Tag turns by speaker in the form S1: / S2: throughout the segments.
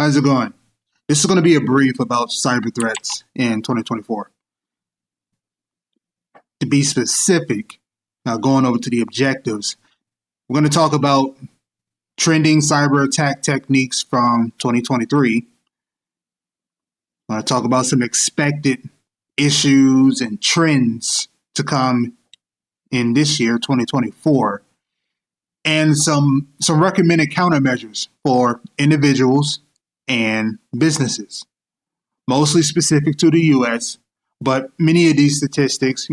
S1: How's it going? This is going to be a brief about cyber threats in 2024. To be specific, now going over to the objectives, we're going to talk about trending cyber attack techniques from 2023. I'm going to talk about some expected issues and trends to come in this year, 2024, and some recommended countermeasures for individuals and businesses, mostly specific to the U.S., but many of these statistics,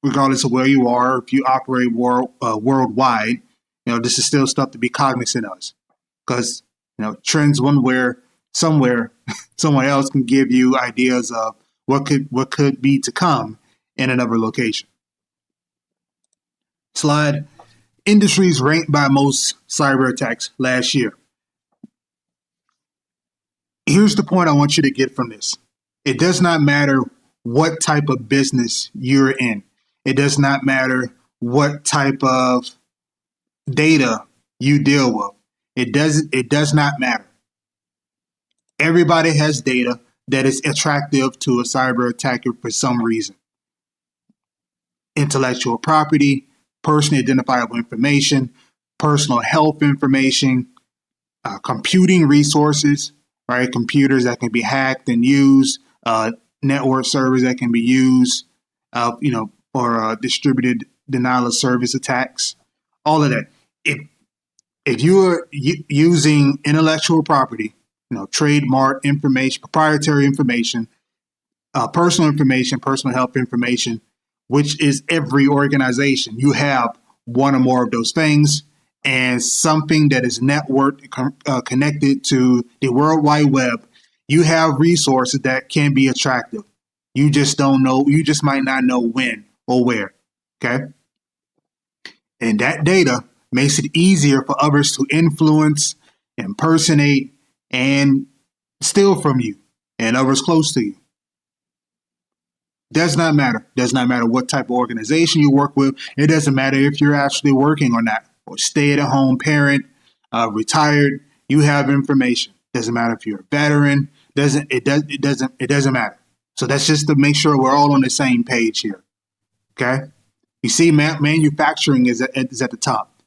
S1: regardless of where you are, if you operate worldwide, this is still stuff to be cognizant of, because trends somewhere someone else can give you ideas of what could be to come in another location. Slide. Industries ranked by most cyber attacks last year. Here's the point I want you to get from this. It does not matter what type of business you're in. It does not matter what type of data you deal with. It does not matter. Everybody has data that is attractive to a cyber attacker for some reason. Intellectual property, personally identifiable information, personal health information, computing resources, right? Computers that can be hacked and used, network servers that can be used, or distributed denial of service attacks, all of that. If you are using intellectual property, trademark information, proprietary information, personal health information, which is every organization, you have one or more of those things, and something that is networked, connected to the World Wide Web, you have resources that can be attractive. You just don't know, you just might not know when or where, okay? And that data makes it easier for others to influence, impersonate, and steal from you and others close to you. Does not matter. Does not matter what type of organization you work with. It doesn't matter if you're actually working or not, or stay-at-home parent, retired. You have information. Doesn't matter if you're a veteran. It doesn't matter. So that's just to make sure we're all on the same page here. Okay. You see, manufacturing is at the top.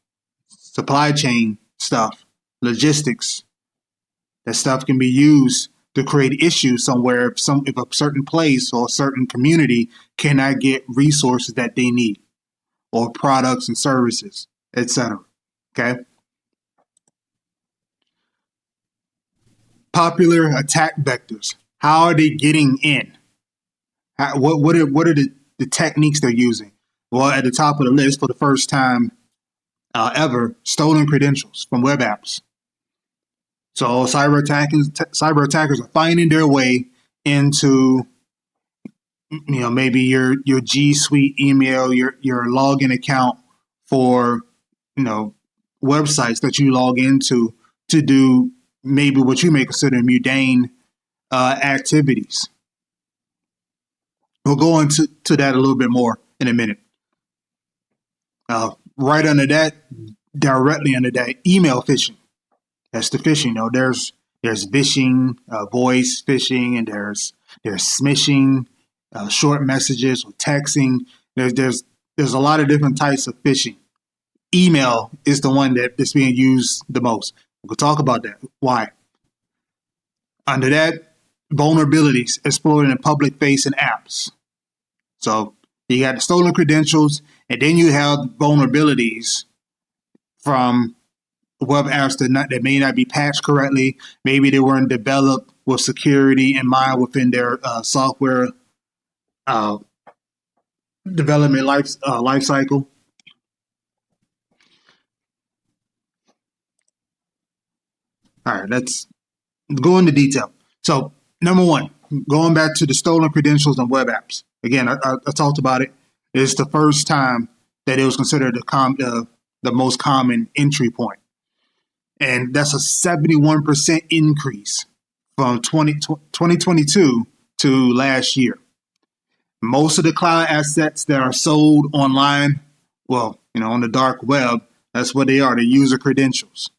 S1: Supply chain stuff, logistics. That stuff can be used to create issues somewhere if a certain place or a certain community cannot get resources that they need, or products and services, etc. Okay. Popular attack vectors. How are they getting in? What are the techniques they're using? Well, at the top of the list, for the first time ever, stolen credentials from web apps. So cyber attackers are finding their way into, maybe your G Suite email, your login account for, websites that you log into to do maybe what you may consider mundane activities. We'll go into that a little bit more in a minute. Right under that, directly under that, email phishing. That's the phishing. There's vishing, voice phishing, and there's smishing, short messages or texting. There's a lot of different types of phishing. Email is the one that's being used the most. We'll talk about that. Why? Under that, vulnerabilities exploited in public-facing apps. So you got the stolen credentials, and then you have vulnerabilities from web apps that may not be patched correctly. Maybe they weren't developed with security in mind within their software development life cycle. All right, let's go into detail. So, number one, going back to the stolen credentials on web apps. Again, I talked about it. It's the first time that it was considered the most common entry point. And that's a 71% increase from 2022 to last year. Most of the cloud assets that are sold online, on the dark web, that's what they are, the user credentials.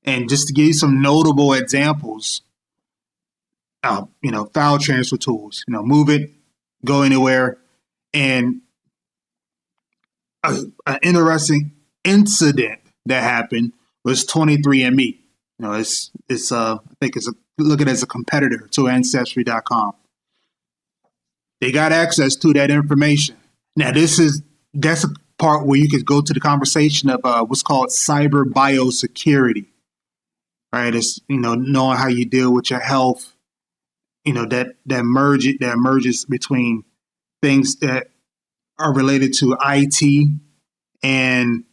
S1: And just to give you some notable examples, file transfer tools, move it, go anywhere. And an interesting incident that happened was 23andMe. I think look at it as a competitor to Ancestry.com. They got access to that information. Now, that's a part where you could go to the conversation of what's called cyber biosecurity, right? It's, knowing how you deal with your health, that merges between things that are related to IT and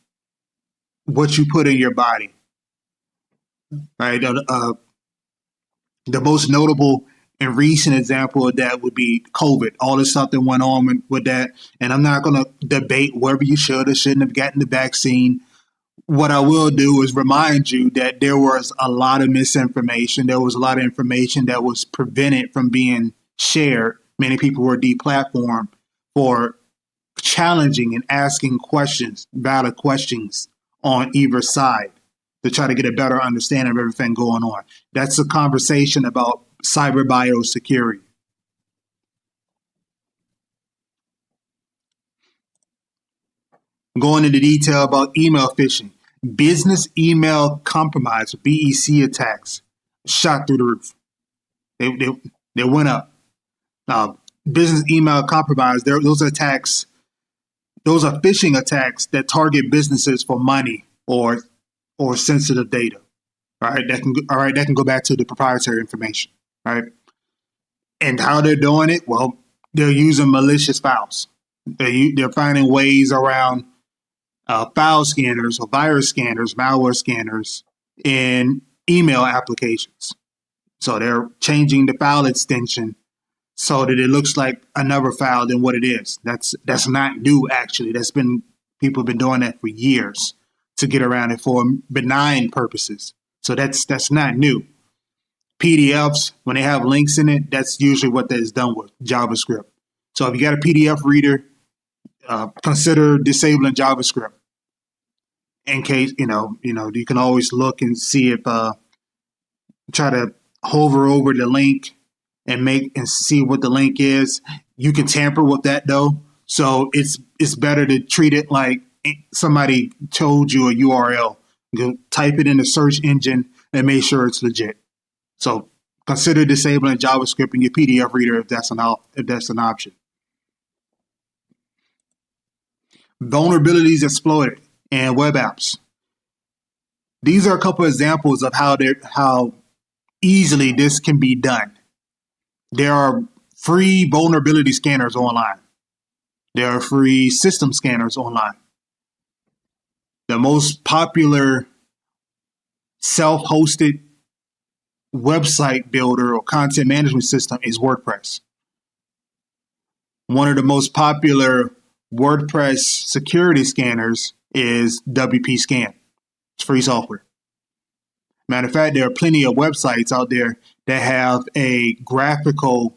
S1: what you put in your body, right? The most notable and recent example of that would be COVID. All this stuff that went on with that. And I'm not going to debate whether you should or shouldn't have gotten the vaccine. What I will do is remind you that there was a lot of misinformation. There was a lot of information that was prevented from being shared. Many people were deplatformed for challenging and asking questions, valid questions on either side to try to get a better understanding of everything going on. That's a conversation about cyber biosecurity. Going into detail about email phishing, business email compromise, BEC attacks, shot through the roof. They went up. Business email compromise, those attacks, those are phishing attacks that target businesses for money or sensitive data. That can go back to the proprietary information. Right, and how they're doing it? Well, they're using malicious files. They're finding ways around file scanners or virus scanners, malware scanners in email applications. So they're changing the file extension so that it looks like another file than what it is. That's not new, actually. People have been doing that for years to get around it for benign purposes. So that's not new. PDFs, when they have links in it, that's usually what that is done with JavaScript. So if you got a PDF reader, consider disabling JavaScript. In case, you can always look and see if, try to hover over the link and see what the link is. You can tamper with that though. So it's better to treat it like somebody told you a URL. Go type it in the search engine and make sure it's legit. So consider disabling JavaScript in your PDF reader if that's an option. Vulnerabilities exploited in web apps. These are a couple of examples of how easily this can be done. There are free vulnerability scanners online. There are free system scanners online. The most popular self-hosted website builder or content management system is WordPress. One of the most popular WordPress security scanners is WP Scan. It's free software. Matter of fact, there are plenty of websites out there that have a graphical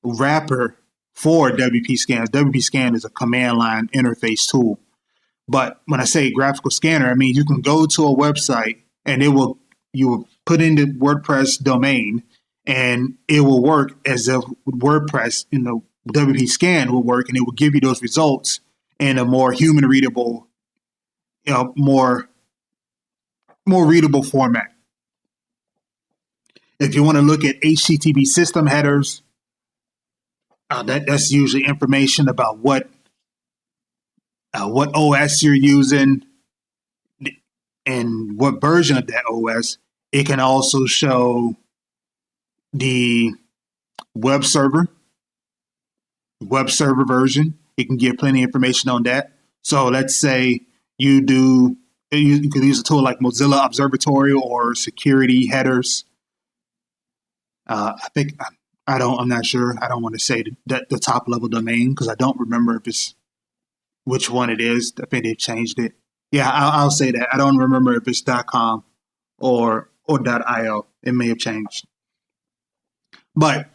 S1: wrapper for WP Scan. WP Scan is a command line interface tool. But when I say graphical scanner, I mean you can go to a website and you will put in the WordPress domain and it will work as if WordPress in the WP Scan will work, and it will give you those results in a more human readable, more readable format. If you want to look at HTTP system headers, that's usually information about what OS you're using and what version of that OS. It can also show the web server version. It can give plenty of information on that. So let's say you could use a tool like Mozilla Observatory or security headers. I'm not sure. I don't want to say the top level domain because I don't remember which one it is. I think they've changed it. Yeah, I'll say that. I don't remember if it's .com or .io. It may have changed. But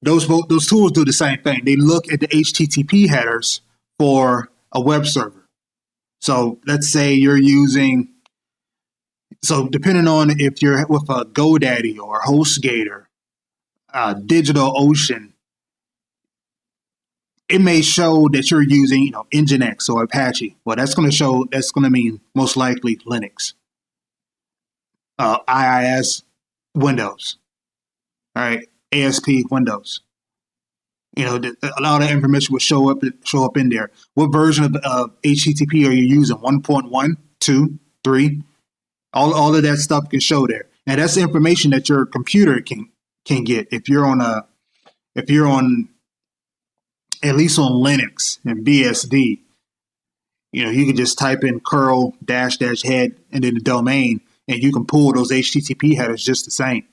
S1: those tools do the same thing. They look at the HTTP headers for a web server. So let's say you're using So depending on if you're with a GoDaddy or HostGator, DigitalOcean, it may show that you're using, Nginx or Apache. Well, that's going to mean most likely Linux, IIS, Windows, all right, ASP, Windows. A lot of information will show up in there. What version of HTTP are you using? 1.1, 2, 3? All of that stuff can show there. And that's information that your computer can get if you're on at least on Linux and BSD. You can just type in curl dash dash head and then the domain, and you can pull those HTTP headers just the same.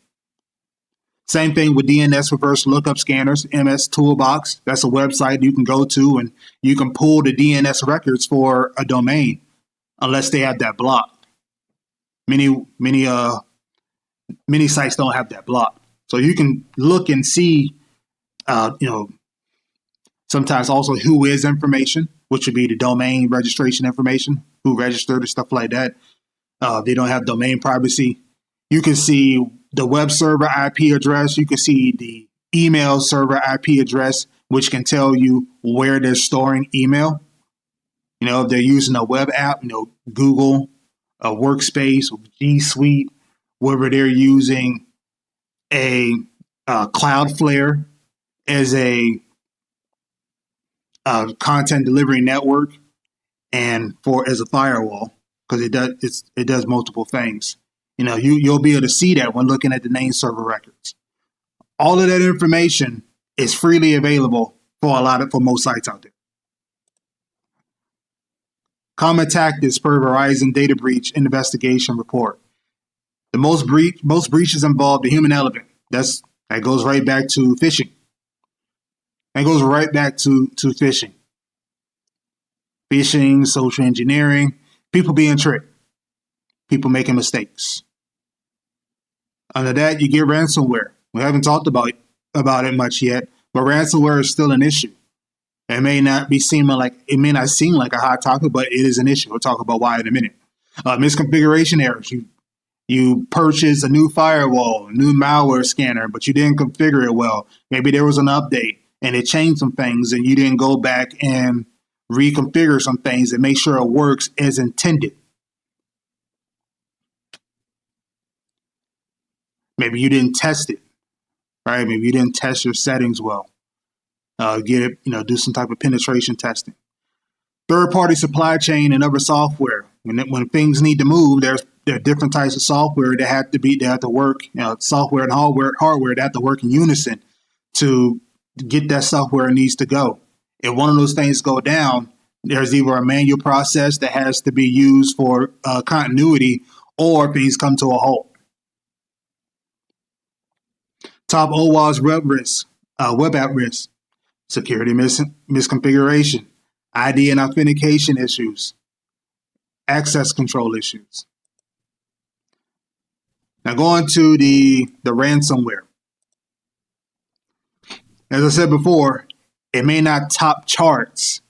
S1: Same thing with DNS reverse lookup scanners, MS Toolbox. That's a website you can go to and you can pull the DNS records for a domain unless they have that blocked. Many sites don't have that blocked. So you can look and see, sometimes also who is information, which would be the domain registration information, who registered and stuff like that. They don't have domain privacy. You can see the web server IP address. You can see the email server IP address, which can tell you where they're storing email. If they're using a web app, Google, a Workspace, G Suite, whether they're using a Cloudflare as a content delivery network and as a firewall, because it does multiple things. You'll be able to see that when looking at the name server records. All of that information is freely available for most sites out there. Common tactics per Verizon data breach investigation report. The most breaches involve the human element. That goes right back to phishing. That goes right back to phishing. Phishing, social engineering, people being tricked, people making mistakes. Under that, you get ransomware. We haven't talked about it much yet, but ransomware is still an issue. It may not seem like a hot topic, but it is an issue. We'll talk about why in a minute. Misconfiguration errors. You purchase a new firewall, a new malware scanner, but you didn't configure it well. Maybe there was an update and it changed some things, and you didn't go back and reconfigure some things and make sure it works as intended. Maybe you didn't test it, right? Maybe you didn't test your settings well. Do some type of penetration testing. Third-party supply chain and other software. When things need to move, there are different types of software that have to work. Software and hardware that have to work in unison to get that software needs to go. If one of those things go down, there's either a manual process that has to be used for continuity, or things come to a halt. Top OWASP web app risk, security misconfiguration, ID and authentication issues, access control issues. Now going to the ransomware. As I said before, it may not top charts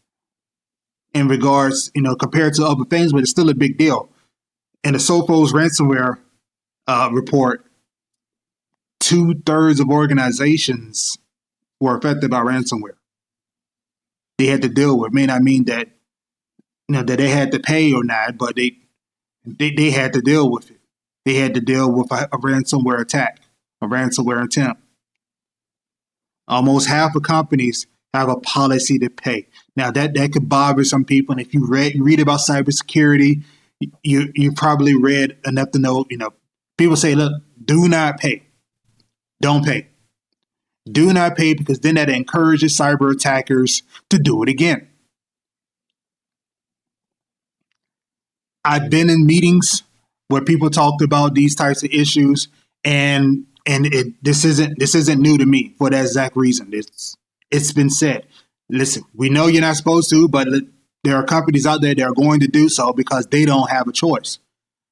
S1: in regards, compared to other things, but it's still a big deal. In the Sophos ransomware report, 2/3 of organizations were affected by ransomware. They had to deal with. It may not mean that that they had to pay or not, but they had to deal with it. They had to deal with a ransomware attack, a ransomware attempt. Almost half of companies have a policy to pay. Now that could bother some people, and if you read about cybersecurity, you probably read enough to know. People say, look, do not pay. Don't pay. Do not pay, because then that encourages cyber attackers to do it again. I've been in meetings where people talked about these types of issues, and this isn't new to me for that exact reason. It's been said. Listen, we know you're not supposed to, but there are companies out there that are going to do so because they don't have a choice.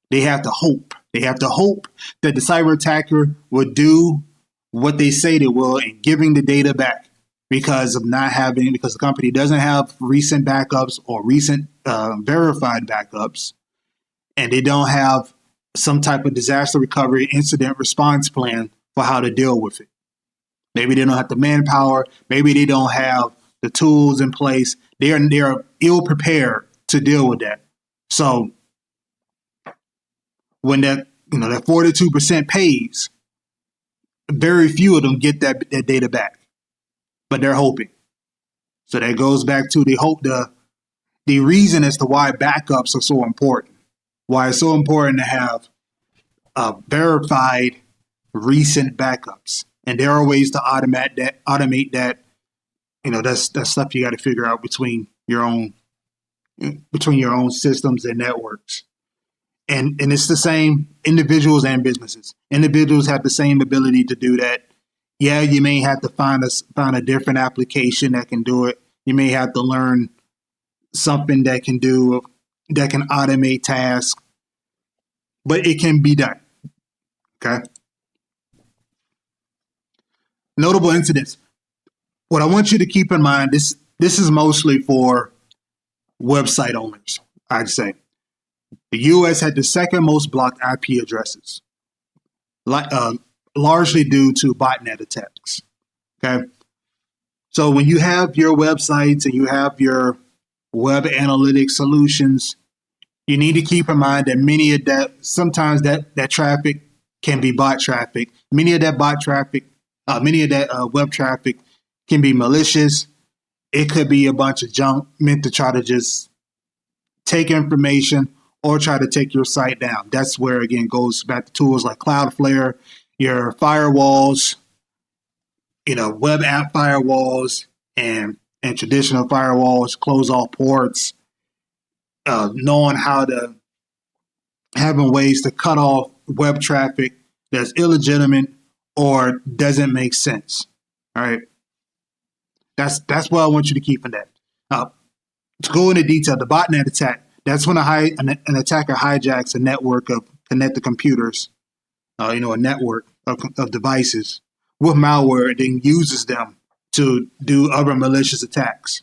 S1: They have to hope. They have to hope that the cyber attacker will do what they say they will in giving the data back, because the company doesn't have recent backups or recent verified backups, and they don't have some type of disaster recovery incident response plan for how to deal with it. Maybe they don't have the manpower. Maybe they don't have the tools in place. They're ill prepared to deal with that. So when that 42% pays, very few of them get that data back, but they're hoping. So that goes back to the reason as to why backups are so important. Why it's so important to have verified recent backups, and there are ways to automate that. That's stuff you got to figure out between your own systems and networks. And it's the same individuals and businesses. Individuals have the same ability to do that. Yeah, you may have to find a different application that can do it. You may have to learn something that can automate tasks, but it can be done. Okay. Notable incidents. What I want you to keep in mind, this is mostly for website owners, I'd say. The U.S. had the second most blocked IP addresses, largely due to botnet attacks. Okay. So when you have your websites and you have your web analytics solutions, you need to keep in mind that sometimes that traffic can be bot traffic. Many of that web traffic can be malicious. It could be a bunch of junk meant to try to just take information or try to take your site down. That's where, again, goes back to tools like Cloudflare, your firewalls, web app firewalls and traditional firewalls, close all ports, knowing having ways to cut off web traffic that's illegitimate or doesn't make sense. All right. That's what I want you to keep in that. To go into detail, the botnet attack, that's when an attacker hijacks a network of connected computers, a network of devices with malware, and then uses them to do other malicious attacks.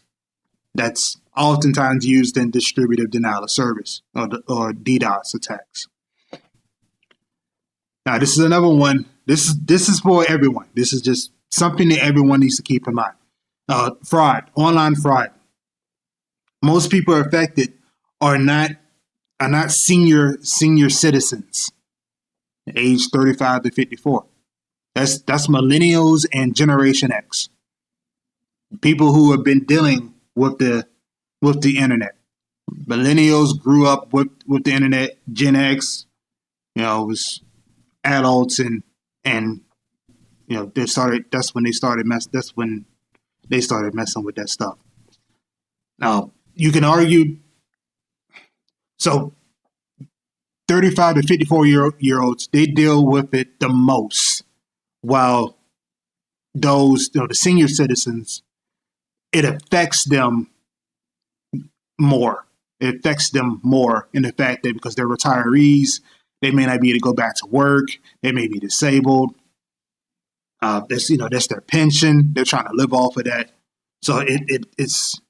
S1: That's oftentimes used in distributed denial of service or DDoS attacks. Now, this is another one. This is for everyone. This is just something that everyone needs to keep in mind. Fraud, online fraud. Most people affected are not senior citizens, age 35 to 54. That's millennials and Generation X. People who have been dealing with the internet. Millennials grew up with the internet. Gen X, was adults and That's when they started messing with that stuff. Now you can argue. So 35 to 54-year-olds, they deal with it the most, while those, the senior citizens, it affects them more. It affects them more in the fact that because they're retirees, they may not be able to go back to work. They may be disabled. That's their pension. They're trying to live off of that. So it's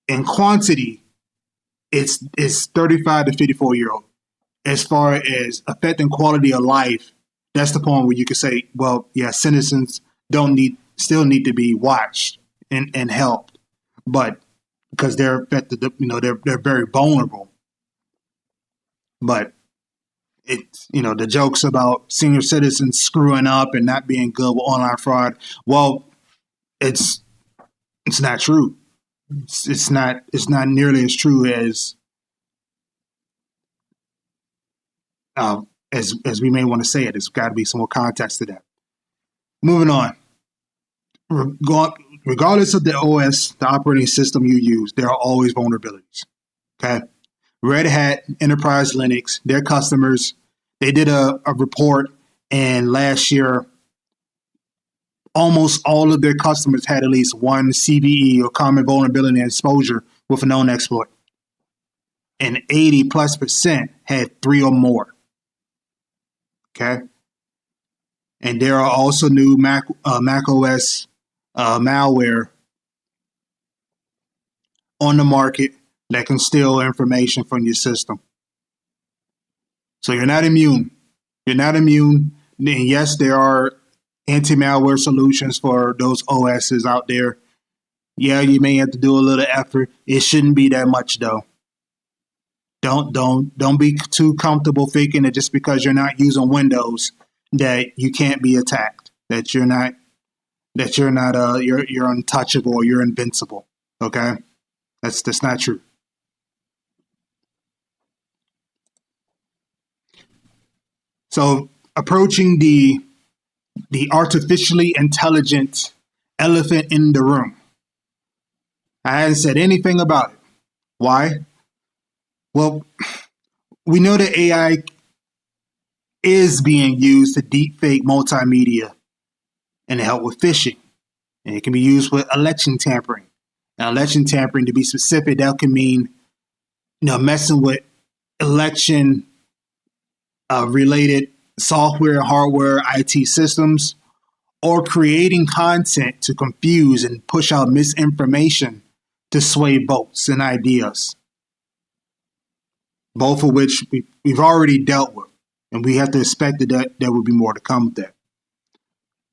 S1: in quantity, it's 35 to 54-year-old. As far as affecting quality of life, that's the point where you could say, well, yeah, citizens still need to be watched and helped, but because they're affected, they're very vulnerable. But it's, the jokes about senior citizens screwing up and not being good with online fraud. Well, it's not true. It's not nearly as true as we may want to say it. There's got to be some more context to that. Moving on. Regardless of the OS, the operating system you use, there are always vulnerabilities. Okay. Red Hat, Enterprise Linux, their customers, they did a report, and last year, almost all of their customers had at least one CVE or common vulnerability and exposure with a known exploit. And 80+% had 3 or more. Okay. And there are also new Mac OS malware on the market that can steal information from your system. So you're not immune. You're not immune. And yes, there are anti-malware solutions for those OSs out there. Yeah, you may have to do a little effort. It shouldn't be that much though. Don't be too comfortable thinking that just because you're not using Windows that you can't be attacked. You're untouchable or you're invincible. Okay? That's not true. So approaching the artificially intelligent elephant in the room. I hadn't said anything about it. Why? Well, we know that AI is being used to deepfake multimedia and to help with phishing. And it can be used with election tampering. Now, election tampering, to be specific, that can mean messing with election related software, hardware, IT systems, or creating content to confuse and push out misinformation to sway votes and ideas. Both of which we've already dealt with, and we have to expect that there will be more to come with that.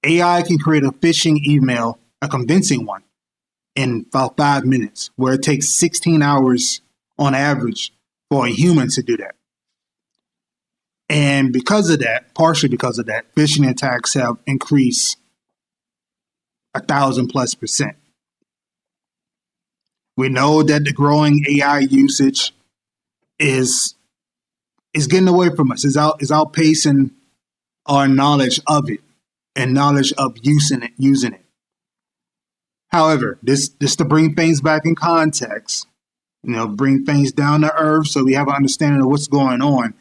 S1: AI can create a phishing email, a convincing one, in about 5 minutes, where it takes 16 hours on average for a human to do that. And because of that, partially because of that, phishing attacks have increased 1,000+%. We know that the growing AI usage is getting away from us. Is outpacing our knowledge of it and knowledge of using it. However, this to bring things back in context, bring things down to earth so we have an understanding of what's going on.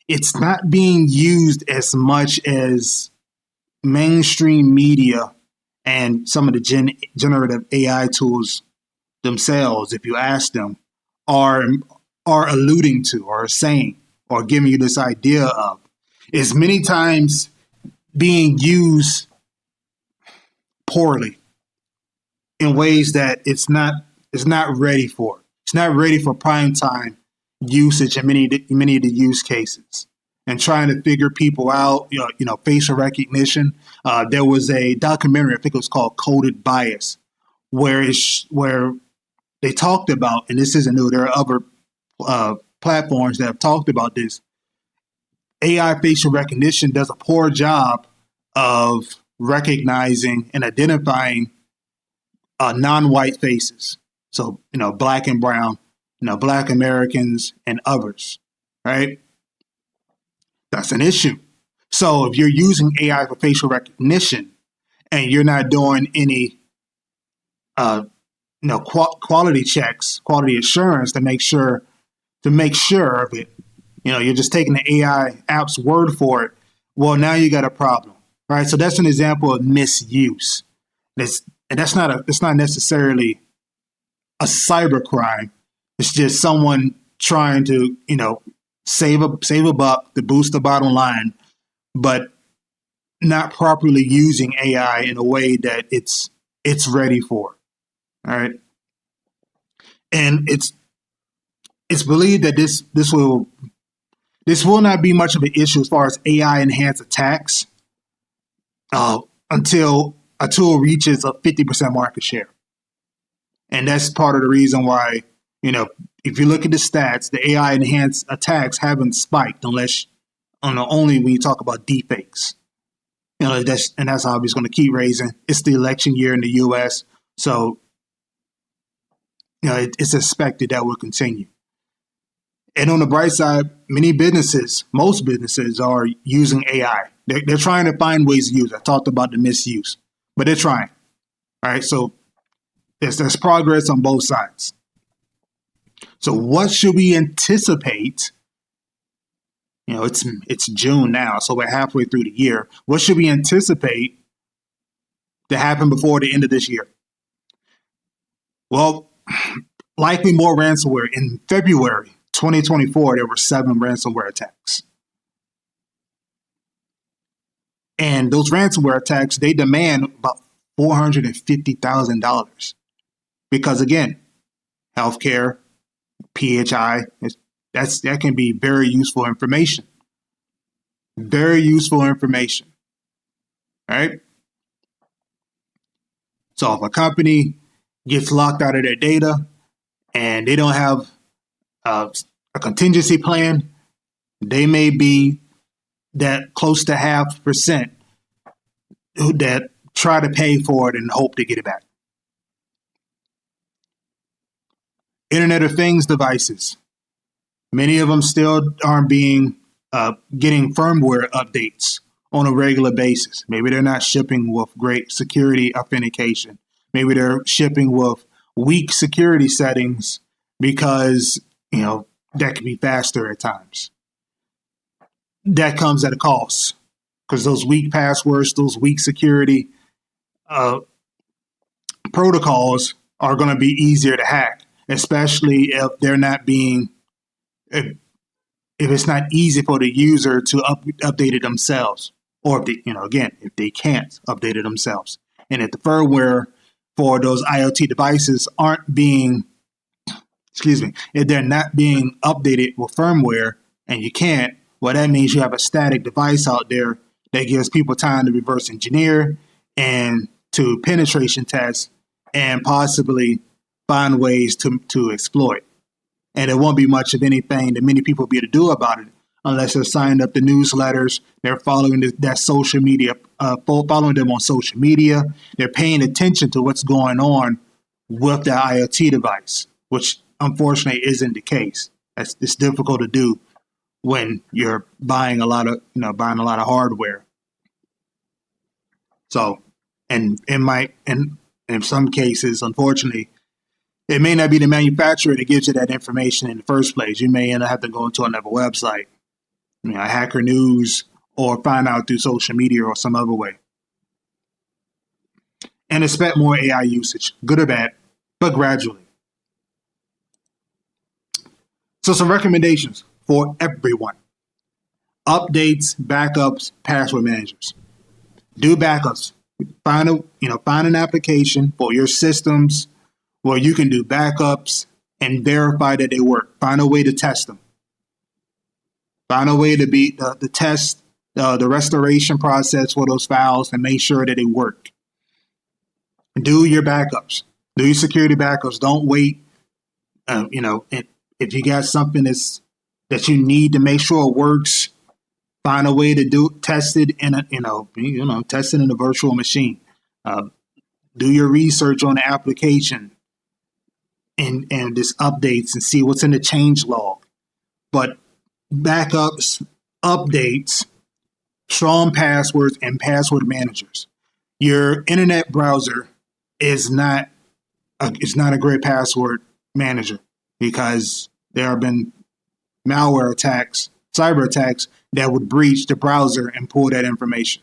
S1: It's not being used as much as mainstream media and some of the generative AI tools themselves, if you ask them, are alluding to or saying or giving you this idea of. Is many times being used poorly in ways that it's not ready for. It's not ready for prime time usage in many of the use cases. And trying to figure people out, facial recognition. There was a documentary, I think it was called Coded Bias, where they talked about, and this isn't new, there are other platforms that have talked about this. AI facial recognition does a poor job of recognizing and identifying non-white faces. So, black and brown, black Americans and others, right? That's an issue. So if you're using AI for facial recognition and you're not doing any quality checks, quality assurance to make sure of it, you're just taking the AI app's word for it. Well, now you got a problem, right? So that's an example of misuse. It's not necessarily a cyber crime. It's just someone trying to, save a buck to boost the bottom line, but not properly using AI in a way that it's ready for. All right. And it's believed that this will not be much of an issue as far as AI enhanced attacks until a tool reaches a 50% market share. And that's part of the reason why, if you look at the stats, the AI enhanced attacks haven't spiked only when you talk about deepfakes. That's obviously going to keep raising. It's the election year in the US. So, it's expected that will continue. And on the bright side, most businesses are using AI. They're trying to find ways to use it. I talked about the misuse, but they're trying. All right. So there's progress on both sides. So what should we anticipate? It's June now, so we're halfway through the year. What should we anticipate to happen before the end of this year? Well, likely more ransomware. In February 2024, there were 7 ransomware attacks. And those ransomware attacks, they demand about $450,000. Because again, healthcare, PHI, that can be very useful information. Very useful information, right? So if a company gets locked out of their data and they don't have a contingency plan, they may be that close to 0.5% that try to pay for it and hope to get it back. Internet of Things devices. Many of them still aren't being getting firmware updates on a regular basis. Maybe they're not shipping with great security authentication. Maybe they're shipping with weak security settings because, that can be faster at times. That comes at a cost because those weak passwords, those weak security protocols are going to be easier to hack, especially if they're not being, if it's not easy for the user to update it themselves, or if they, again, if they can't update it themselves, and if the firmware for those IoT devices aren't being, if they're not being updated with firmware, and you can't, well, that means you have a static device out there that gives people time to reverse engineer and to penetration test and possibly find ways to exploit. And there won't be much of anything that many people will be able to do about it unless they're signed up to newsletters, they're following that social media, following them on social media, they're paying attention to what's going on with the IoT device, which unfortunately isn't the case. It's difficult to do when you're buying a lot of hardware. So, and in some cases, unfortunately, it may not be the manufacturer that gives you that information in the first place. You may end up having to go into another website, Hacker News, or find out through social media or some other way. And expect more AI usage, good or bad, but gradually. So some recommendations for everyone. Updates, backups, password managers. Do backups. Find an application for your systems where you can do backups and verify that they work. Find a way to test them. Find a way to be the test, the restoration process for those files and make sure that they work. Do your backups. Do your security backups. Don't wait. If you got something that you need to make sure it works, find a way to test it in test it in a virtual machine. Do your research on the application and just updates and see what's in the change log. But backups, updates, strong passwords, and password managers. Your internet browser is not a great password manager because there have been malware attacks, cyber attacks that would breach the browser and pull that information.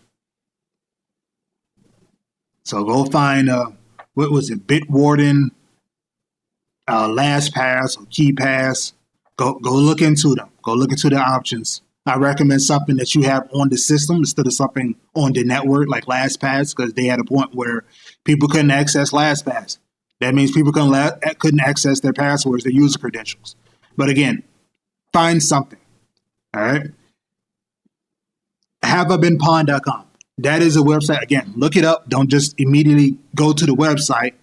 S1: So go find Bitwarden, LastPass, or KeePass. Go look into them. Go look into the options. I recommend something that you have on the system instead of something on the network like LastPass, because they had a point where people couldn't access LastPass. That means people couldn't access their passwords, their user credentials. But again, find something. All right. HaveIBeenPwned.com. That is a website. Again, look it up. Don't just immediately go to the website.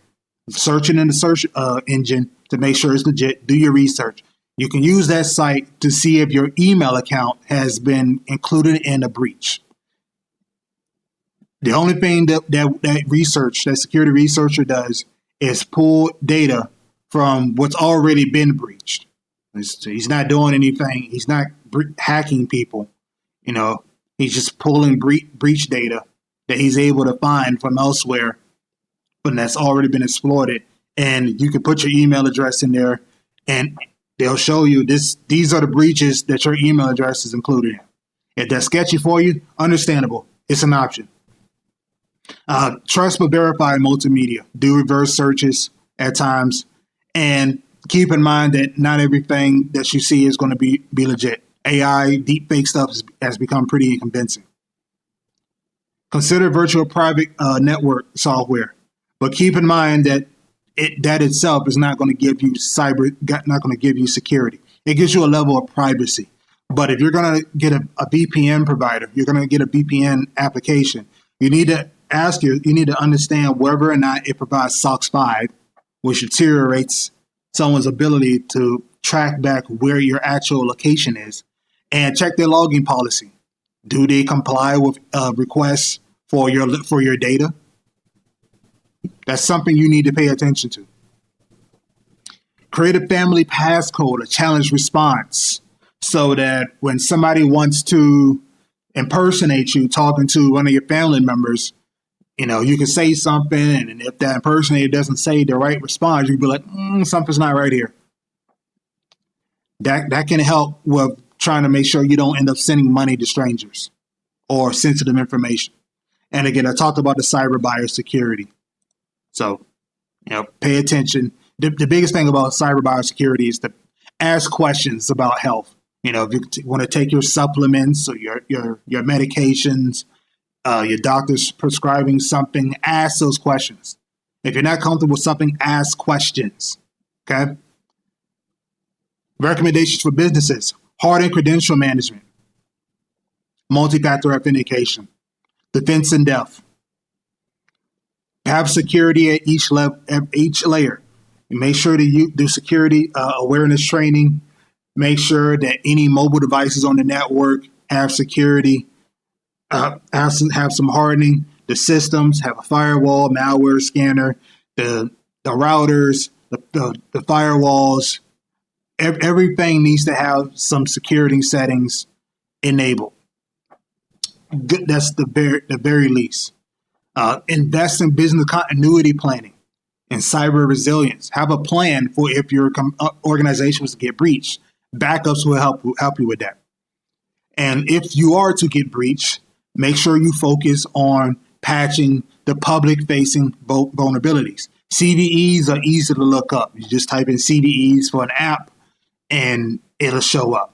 S1: Search it in the search engine to make sure it's legit. Do your research. You can use that site to see if your email account has been included in a breach. The only thing that security researcher does is pull data from what's already been breached. He's not doing anything. He's not hacking people. He's just pulling breach data that he's able to find from elsewhere, but that's already been exploited. And you can put your email address in there, and they'll show you these are the breaches that your email address is included in. If that's sketchy for you, understandable. It's an option. Trust but verify multimedia. Do reverse searches at times, and keep in mind that not everything that you see is going to be legit. AI, deepfake stuff has become pretty convincing. Consider virtual private network software, but keep in mind that that itself is not going to give you not going to give you security. It gives you a level of privacy, But if you're going to get a VPN provider, you're going to get a VPN application, you need to understand whether or not it provides SOC 5, which deteriorates someone's ability to track back where your actual location is, and check their logging policy. Do they comply with requests for your data? That's something you need to pay attention to. Create a family passcode, a challenge response, so that when somebody wants to impersonate you talking to one of your family members, you can say something, and if that impersonator doesn't say the right response, you'd be like, something's not right here. That can help with trying to make sure you don't end up sending money to strangers or sensitive information. And again, I talked about the cyber biosecurity. So, pay attention. The biggest thing about cyber biosecurity is to ask questions about health. If you want to take your supplements or your medications, your doctor's prescribing something, ask those questions. If you're not comfortable with something, ask questions. Okay? Recommendations for businesses: hardened credential management, multi-factor authentication, defense in depth. Have security at each level, at each layer. Make sure that you do security awareness training. Make sure that any mobile devices on the network have security, have some hardening. The systems have a firewall, malware scanner, the routers, the firewalls. Everything needs to have some security settings enabled. That's the very least. Invest in business continuity planning and cyber resilience. Have a plan for if your organization was to get breached. Backups will help you with that. And if you are to get breached, make sure you focus on patching the public-facing vulnerabilities. CVEs are easy to look up. You just type in CVEs for an app, and it'll show up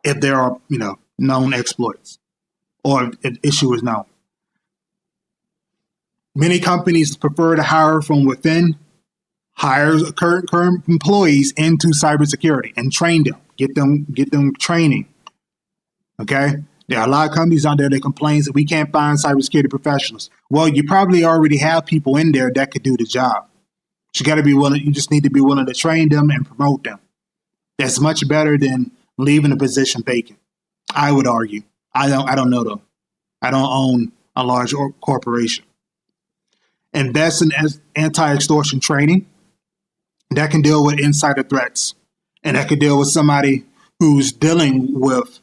S1: if there are known exploits or if an issue is known. Many companies prefer to hire from within. Hire current employees into cybersecurity and train them. Get them training. Okay? There are a lot of companies out there that complain that we can't find cybersecurity professionals. Well, you probably already have people in there that could do the job. You got to be willing. You just need to be willing to train them and promote them. That's much better than leaving a position vacant, I would argue. I don't know though. I don't own a large corporation. Invest in anti-extortion training. That can deal with insider threats, and that can deal with somebody who's dealing with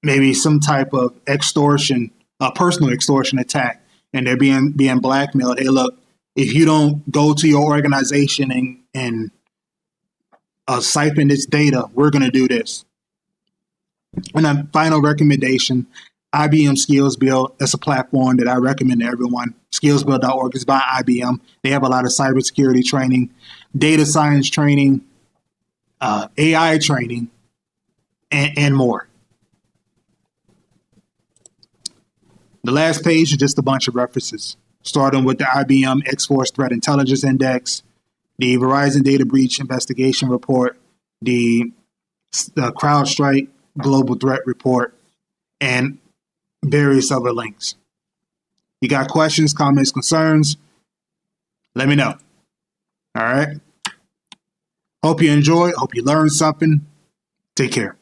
S1: maybe some type of extortion, personal extortion attack, and they're being blackmailed. Hey, look, if you don't go to your organization and siphon this data, we're going to do this. And a final recommendation: IBM Skills Build. That's a platform that I recommend to everyone. Skillsbuild.org is by IBM. They have a lot of cybersecurity training, data science training, AI training, and more. The last page is just a bunch of references, starting with the IBM X-Force Threat Intelligence Index, the Verizon Data Breach Investigation Report, the CrowdStrike Global Threat Report, and various other links. You got questions, comments, concerns? Let me know. All right. Hope you enjoyed. Hope you learned something. Take care.